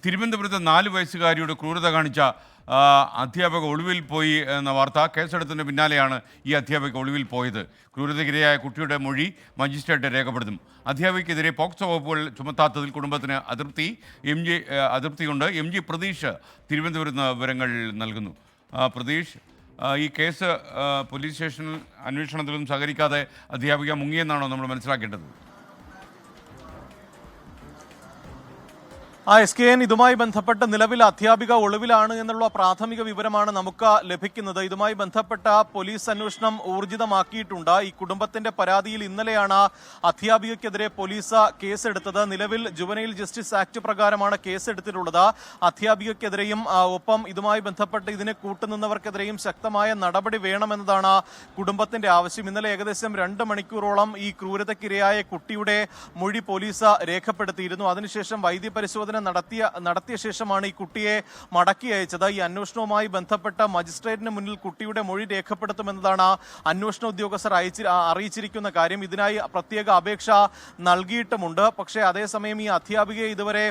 തിരുവനന്തപുരത്ത് 4 വയസ്സുകാരിയുടെ ക്രൂരത കാണിച്ച അധ്യാപക ഒളിവിൽ പോയി എന്ന വാർത്ത. കേസെടുത്തതിന് പിന്നാലെയാണ് ഈ അധ്യാപക ഒളിവിൽ പോയത്. ക്രൂരതയ്ക്കിരയായ കുട്ടിയുടെ മൊഴി മജിസ്ട്രേറ്റ് രേഖപ്പെടുത്തും. അധ്യാപികയ്ക്കെതിരെ പോക്സോ വകുപ്പുകൾ ചുമത്താത്തതിൽ കുടുംബത്തിന് അതൃപ്തിയുണ്ട്. എം ജി പ്രതീഷ് തിരുവനന്തപുരത്ത് നിന്ന് വിവരങ്ങൾ നൽകുന്നു. പ്രതീഷ്, ഈ കേസ് പോലീസ് സ്റ്റേഷനിൽ അന്വേഷണത്തിലും സഹകരിക്കാതെ അധ്യാപിക മുങ്ങിയെന്നാണോ നമ്മൾ മനസ്സിലാക്കേണ്ടത്? SKN ഇതുമായി ബന്ധപ്പെട്ട് നിലവിൽ അധ്യാപിക ഒളിവിലാണ് എന്നുള്ള പ്രാഥമിക വിവരമാണ് നമുക്ക് ലഭിക്കുന്നത്. ഇതുമായി ബന്ധപ്പെട്ട പോലീസ് അന്വേഷണം ഊർജിതമാക്കിയിട്ടുണ്ട്. ഈ കുടുംബത്തിന്റെ പരാതിയിൽ ഇന്നലെയാണ് അധ്യാപികയ്ക്കെതിരെ പോലീസ് കേസെടുത്തത്. നിലവിൽ ജുവനൈൽ ജസ്റ്റിസ് ആക്ട് പ്രകാരമാണ് കേസെടുത്തിട്ടുള്ളത്. അധ്യാപികയ്ക്കെതിരെയും ഒപ്പം ഇതുമായി ബന്ധപ്പെട്ട് ഇതിനെ കൂട്ടുനിന്നവർക്കെതിരെയും ശക്തമായ നടപടി വേണമെന്നതാണ് കുടുംബത്തിന്റെ ആവശ്യം. ഇന്നലെ ഏകദേശം 2 മണിക്കൂറോളം ഈ ക്രൂരതയ്ക്കിരയായ കുട്ടിയുടെ മൊഴി പോലീസ് രേഖപ്പെടുത്തിയിരുന്നു. അതിനുശേഷം വൈദ്യപരിശോധന നടത്തിയ ശേഷമാണ് ഈ കുട്ടിയെ മടക്കി അയച്ചത്. ഈ അന്വേഷണവുമായി ബന്ധപ്പെട്ട മജിസ്ട്രേറ്റിന് മുന്നിൽ കുട്ടിയുടെ മൊഴി രേഖപ്പെടുത്തുമെന്നതാണ് അന്വേഷണ ഉദ്യോഗസ്ഥർ അറിയിച്ചിരിക്കുന്ന കാര്യം. ഇതിനായി പ്രത്യേക അപേക്ഷ നൽകിയിട്ടുമുണ്ട്. പക്ഷേ അതേസമയം ഈ അധ്യാപികയെ ഇതുവരെ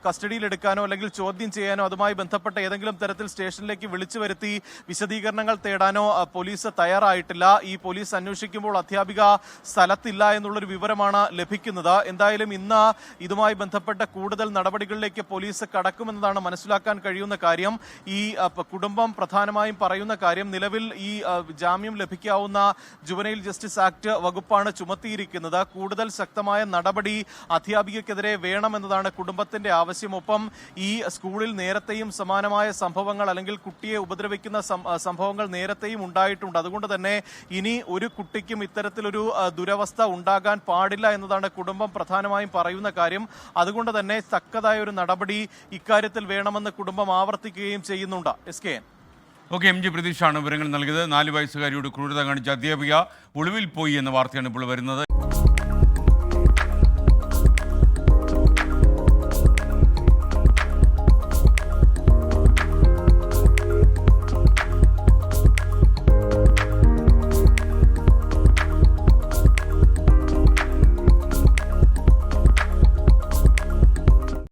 കസ്റ്റഡിയിലെടുക്കാനോ അല്ലെങ്കിൽ ചോദ്യം ചെയ്യാനോ അതുമായി ബന്ധപ്പെട്ട ഏതെങ്കിലും തരത്തിൽ സ്റ്റേഷനിലേക്ക് വിളിച്ചു വരുത്തി വിശദീകരണങ്ങൾ തേടാനോ പോലീസ് തയ്യാറായിട്ടില്ല. ഈ പോലീസ് അന്വേഷിക്കുമ്പോൾ അധ്യാപിക സ്ഥലത്തില്ല എന്നുള്ളൊരു വിവരമാണ് ലഭിക്കുന്നത്. എന്തായാലും ഇന്ന് ഇതുമായി ബന്ധപ്പെട്ട കൂടുതൽ നടപടികളിലേക്ക് പോലീസ് കടക്കുമെന്നതാണ് മനസ്സിലാക്കാൻ കഴിയുന്ന കാര്യം. ഈ കുടുംബം പ്രധാനമായും പറയുന്ന കാര്യം, നിലവിൽ ഈ ജാമ്യം ലഭിക്കാവുന്ന ജുവനൈൽ ജസ്റ്റിസ് ആക്ട് വകുപ്പാണ് ചുമത്തിയിരിക്കുന്നത്. കൂടുതൽ ശക്തമായ നടപടി അധ്യാപികയ്ക്കെതിരെ വേണമെന്നതാണ് കുടുംബത്തിന്റെ ആവശ്യം. ഒപ്പം ഈ സ്കൂളിൽ നേരത്തെയും സമാനമായ സംഭവങ്ങൾ അല്ലെങ്കിൽ കുട്ടിയെ ഉപദ്രവിക്കുന്ന സംഭവങ്ങൾ നേരത്തെയും ഉണ്ടായിട്ടുണ്ട്. അതുകൊണ്ട് തന്നെ ഇനി ഒരു കുട്ടിക്കും ഇത്തരത്തിലൊരു ദുരവസ്ഥ ഉണ്ടാകാൻ പാടില്ല എന്നതാണ് കുടുംബം പ്രധാനമായും പറയുന്ന കാര്യം. അതുകൊണ്ട് തന്നെ തക്കതായ ഒരു നടപടി ഇക്കാര്യത്തിൽ വേണമെന്ന് കുടുംബം ആവർത്തിക്കുകയും ചെയ്യുന്നുണ്ട്. SKN. ഓക്കെ, എം ജി പ്രതീഷാണ് വിവരങ്ങൾ നൽകിയത്. 4 വയസ്സുകാരിയുടെ ക്രൂരത കാണിച്ച അധ്യാപിക ഒളിവിൽ പോയി എന്ന വാർത്തയാണ് ഇപ്പോൾ വരുന്നത്.